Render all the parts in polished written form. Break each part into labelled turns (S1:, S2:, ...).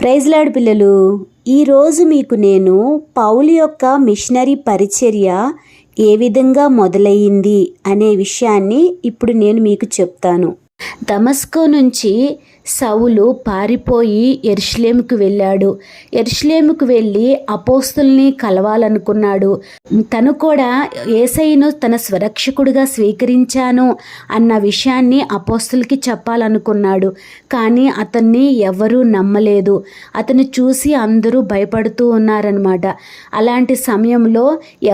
S1: Praise lord పిల్లలు, ఈరోజు మీకు నేను పౌలు యొక్క మిషనరీ పరిచర్య ఏ విధంగా మొదలయ్యింది అనే విషయాన్ని ఇప్పుడు నేను మీకు చెప్తాను. దమస్కో నుంచి సౌలు పారిపోయి యెరూషలేముకు వెళ్ళాడు. యెరూషలేముకు వెళ్ళి అపోస్తుల్ని కలవాలనుకున్నాడు. తను కూడా యేసయ్యను తన స్వరక్షకుడిగా స్వీకరించాను అన్న విషయాన్ని అపోస్తులకి చెప్పాలనుకున్నాడు. కానీ అతన్ని ఎవరూ నమ్మలేదు. అతను చూసి అందరూ భయపడుతూ ఉన్నారనమాట. అలాంటి సమయంలో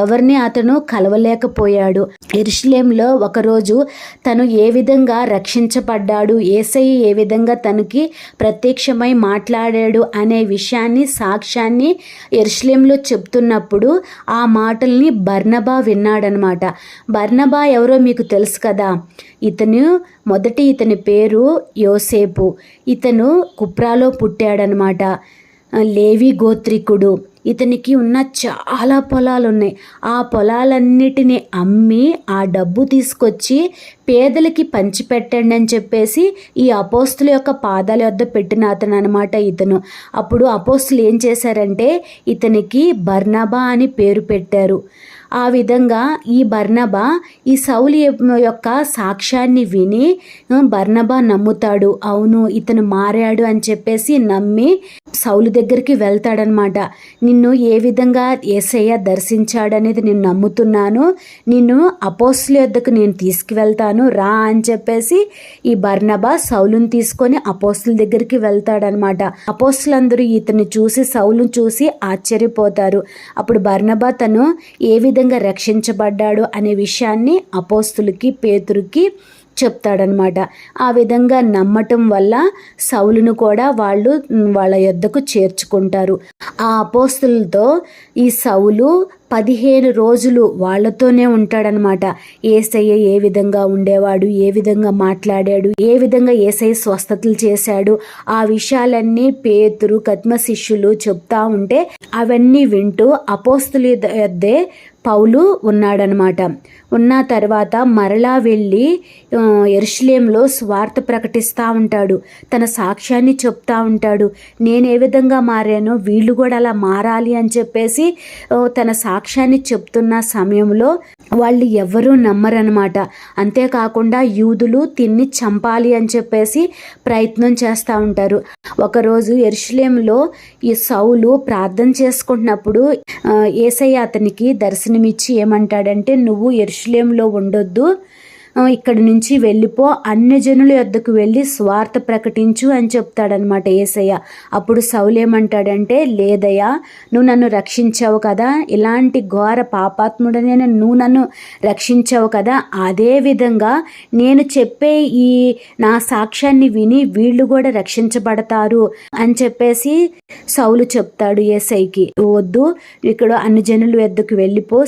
S1: ఎవరిని అతను కలవలేకపోయాడు. యెరూషలేములో ఒకరోజు తను ఏ విధంగా రక్షించబడ్డాడు, యేసయ్య ఏ విధంగా తనకి ప్రత్యక్షమై మాట్లాడాడు అనే విషయాన్ని, సాక్ష్యాన్ని యెరూషలేములో చెప్తున్నప్పుడు ఆ మాటల్ని బర్నబా విన్నాడనమాట. బర్నబా ఎవరో మీకు తెలుసు కదా. ఇతని పేరు యోసేపు. ఇతను కుప్రాలో పుట్టాడనమాట. లేవి గోత్రికుడు. ఇతనికి ఉన్న చాలా పొలాలు ఉన్నాయి. ఆ పొలాలన్నిటినీ అమ్మి ఆ డబ్బు తీసుకొచ్చి పేదలకి పంచిపెట్టండి అని చెప్పేసి ఈ అపోస్తుల యొక్క పాదాల వద్ద పెట్టిన అతను అనమాట ఇతను. అప్పుడు అపోస్తులు ఏం చేశారంటే ఇతనికి బర్నబా అని పేరు పెట్టారు. ఆ విధంగా ఈ బర్నబా ఈ సౌలు యొక్క సాక్ష్యాన్ని విని బర్నబా నమ్ముతాడు. అవును, ఇతను మారాడు అని చెప్పేసి నమ్మి సౌలు దగ్గరికి వెళ్తాడనమాట. నిన్ను ఏ విధంగా యేసయ్య దర్శించాడనేది నేను నమ్ముతున్నాను, నిన్ను అపోస్తుల యొద్దకు నేను తీసుకువెళ్తాను రా అని చెప్పేసి ఈ బర్నబా సౌలుని తీసుకొని అపోస్తుల దగ్గరికి వెళ్తాడనమాట. అపోస్తులందరూ ఇతన్ని చూసి, సౌలుని చూసి ఆశ్చర్యపోతారు. అప్పుడు బర్నబా తను ఏ విధంగా రక్షించబడ్డాడు అనే విషయాన్ని అపోస్తులకి, పేతురుకి చెప్తాడనమాట. ఆ విధంగా నమ్మటం వల్ల సౌలును కూడా వాళ్ళ యొద్దకు చేర్చుకుంటారు. ఆ అపోస్తులతో ఈ సౌలు 15 రోజులు వాళ్ళతోనే ఉంటాడనమాట. యేసయ్య ఏ విధంగా ఉండేవాడు, ఏ విధంగా మాట్లాడాడు, ఏ విధంగా యేసయ్య స్వస్థతలు చేశాడు, ఆ విషయాలన్నీ పేతురు, కత్మ శిష్యులు చెప్తా ఉంటే అవన్నీ వింటూ అపోస్తుల యొద్దే పౌలు ఉన్నాడనమాట. ఉన్న తర్వాత మరలా వెళ్ళి యెరూషలేములో స్వార్థ ప్రకటిస్తూ ఉంటాడు. తన సాక్ష్యాన్ని చెప్తా ఉంటాడు. నేను ఏ విధంగా మారానో వీళ్ళు కూడా అలా మారాలి అని చెప్పేసి తన సాక్ష్యాన్ని చెప్తున్న సమయంలో వాళ్ళు ఎవరూ నమ్మరనమాట. అంతేకాకుండా యూదులు తిన్ని చంపాలి అని చెప్పేసి ప్రయత్నం చేస్తూ ఉంటారు. ఒకరోజు యెరూషలేములో ఈ సౌలు ప్రార్థన చేసుకుంటున్నప్పుడు యేసయ్య అతనికి దర్శనమిచ్చి ఏమంటాడంటే, నువ్వు యెరూషలేములో ఉండొద్దు, ఇక్కడి నుంచి వెళ్ళిపో, అన్యజనుల యొద్దకు వెళ్ళి స్వార్థ ప్రకటించు అని చెప్తాడనమాట యేసయ్య. అప్పుడు సౌలు ఏమంటాడంటే, లేదయ్యా, నువ్వు నన్ను రక్షించావు కదా, ఇలాంటి ఘోర పాపాత్ముడనే నువ్వు నన్ను రక్షించావు కదా, అదే విధంగా నేను చెప్పే ఈ నా సాక్ష్యాన్ని విని వీళ్ళు కూడా రక్షించబడతారు అని చెప్పేసి సౌలు చెప్తాడు యేసయ్యకి. వద్దు, ఇక్కడ అన్యజనుల యొద్దకు వెళ్ళిపో,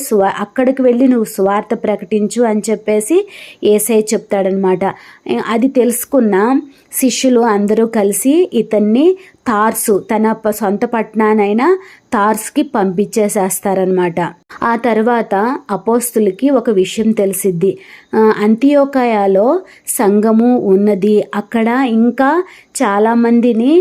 S1: అక్కడికి వెళ్ళి నువ్వు స్వార్థ ప్రకటించు అని చెప్పేసి యేసయ్య చెప్తాడనమాట. అది తెలుసుకున్న శిష్యులు అందరూ కలిసి ఇతన్ని తార్సు, తన సొంత పట్టణానైన తార్స్కి పంపించేసేస్తారనమాట. ఆ తర్వాత అపోస్తులకి ఒక విషయం తెలిసిద్ది. అంతియోకయలో సంఘము ఉన్నది, అక్కడ ఇంకా చాలామందిని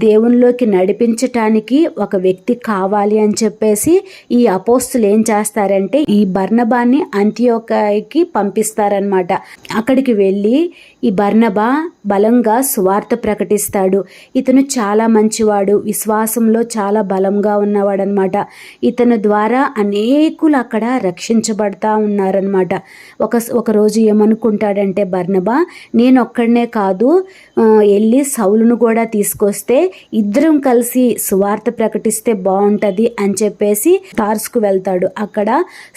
S1: దేవునిలోకి నడిపించటానికి ఒక వ్యక్తి కావాలి అని చెప్పేసి ఈ అపోస్తులు ఏం చేస్తారంటే ఈ బర్నబాని అంతియోకయకి పంపిస్తారనమాట. అక్కడికి వెళ్ళి ఈ బర్నబా బలంగా సువార్త ప్రకటిస్తాడు. ఇతను చాలా మంచివాడు, విశ్వాసంలో చాలా బలంగా ఉన్నవాడనమాట. ఇతను ద్వారా అనేకులు అక్కడ రక్షించబడతా ఉన్నారనమాట. ఒకరోజు ఏమనుకుంటాడంటే బర్నబా, నేను ఒక్కడనే కాదు, వెళ్ళి సౌలును కూడా తీసుకొస్తే ఇద్దరం కలిసి సువార్త ప్రకటిస్తే బాగుంటుంది అని చెప్పేసి తార్సుకు వెళ్తాడు. అక్కడ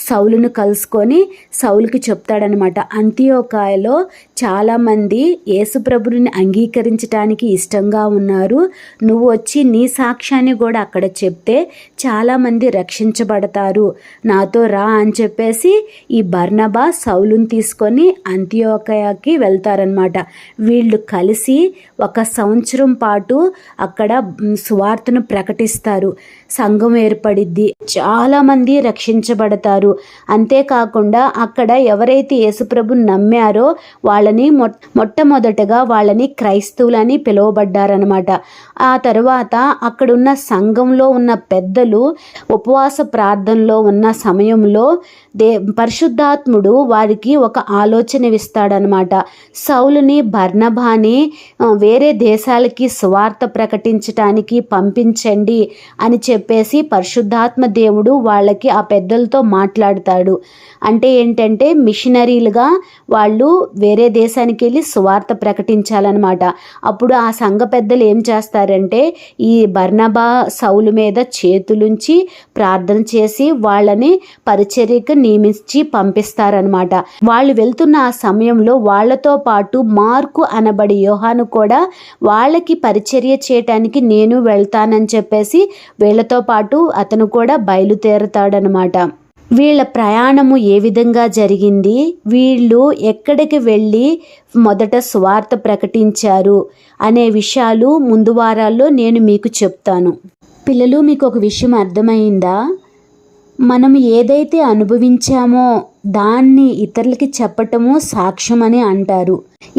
S1: సౌలును కలుసుకొని సౌలుకి చెప్తాడనమాట, అంతియోకాయలో చాలామంది యేసుప్రభుని అంగీకరించడానికి ఇష్టంగా ఉన్నారు, నువ్వు వచ్చి నీ సాక్ష్యాన్ని కూడా అక్కడ చెప్తే చాలామంది రక్షించబడతారు, నాతో రా అని చెప్పేసి ఈ బర్నబా సౌలుని తీసుకొని అంతియోకయకి వెళ్తారనమాట. వీళ్ళు కలిసి ఒక 1 సంవత్సరం పాటు అక్కడ సువార్తను ప్రకటిస్తారు. సంఘం ఏర్పడిద్ది, చాలామంది రక్షించబడతారు. అంతేకాకుండా అక్కడ ఎవరైతే యేసుప్రభుని నమ్మారో వాళ్ళని మొట్టమొదటగా వాళ్ళని క్రైస్తవులని పిలువబడ్డారనమాట. ఆ తర్వాత అక్కడున్న సంఘంలో ఉన్న పెద్దలు ఉపవాస ప్రార్థనలో ఉన్న సమయంలో పరిశుద్ధాత్ముడు వారికి ఒక ఆలోచన ఇస్తాడనమాట. సౌలుని, బర్నబాని వేరే దేశాలకి సువార్త ప్రకటించటానికి పంపించండి అని చెప్పేసి పరిశుద్ధాత్మ దేవుడు వాళ్ళకి ఆ పెద్దలతో మాట్లాడతాడు. అంటే ఏంటంటే మిషనరీలుగా వాళ్ళు వేరే దేశానికి వెళ్ళి సువార్త ప్రకటించాలన్నమాట. అప్పుడు ఆ సంఘ పెద్దలు ఏం చేస్తారంటే ఈ బర్నబా, సౌలు మీద చేతులుంచి ప్రార్థన చేసి వాళ్ళని పరిచర్యకు నియమించి పంపిస్తారనమాట. వాళ్ళు వెళ్తున్న ఆ సమయంలో వాళ్ళతో పాటు మార్కు అనబడి యోహాను కూడా వాళ్ళకి పరిచర్య చేయటానికి నేను వెళ్తానని చెప్పేసి వీళ్ళతో పాటు అతను కూడా బయలుదేరుతాడనమాట. వీళ్ళ ప్రయాణము ఏ విధంగా జరిగింది, వీళ్ళు ఎక్కడికి వెళ్ళి మొదట సువార్త ప్రకటించారు అనే విషయాలు ముందు వారాల్లో నేను మీకు చెప్తాను. పిల్లలు, మీకు ఒక విషయం అర్థమైందా? మనం ఏదైతే అనుభవించామో దాన్ని ఇతరులకి చెప్పటము సాక్ష్యం అని అంటారు.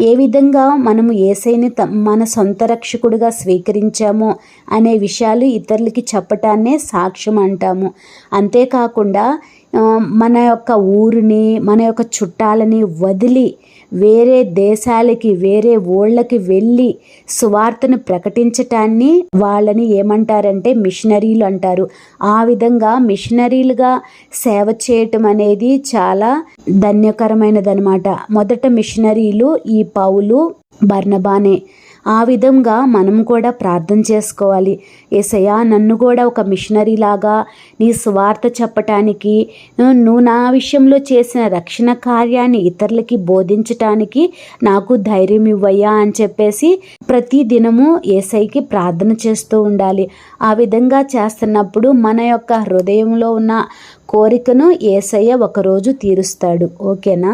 S1: ఏ విధంగా మనము యేసయ్యని మన సొంత రక్షకుడిగా స్వీకరించామో అనే విషయాలు ఇతరులకి చెప్పటాన్నే సాక్ష్యం అంటాము. అంతేకాకుండా మన యొక్క ఊరిని, మన యొక్క చుట్టాలని వదిలి వేరే దేశాలకి, వేరే ఊళ్ళకి వెళ్ళి సువార్తను ప్రకటించటాన్ని వాళ్ళని ఏమంటారంటే మిషనరీలు అంటారు. ఆ విధంగా మిషనరీలుగా సేవ చేయటం అనేది చాలా ధన్యకరమైనదనమాట. మొదట మిషనరీలు ఈ పౌలు, బర్నబానే. ఆ విధంగా మనం కూడా ప్రార్థన చేసుకోవాలి. యేసయ్యా, నన్ను కూడా ఒక మిషనరీ లాగా నీ సువార్త చెప్పటానికి, నువ్వు నా విషయంలో చేసిన రక్షణ కార్యాన్ని ఇతరులకి బోధించటానికి నాకు ధైర్యం ఇవ్వయ్యా అని చెప్పేసి ప్రతి దినము యేసయ్యకి ప్రార్థన చేస్తూ ఉండాలి. ఆ విధంగా చేస్తున్నప్పుడు మన యొక్క హృదయంలో ఉన్న కోరికను యేసయ్య ఒకరోజు తీరుస్తాడు. ఓకేనా?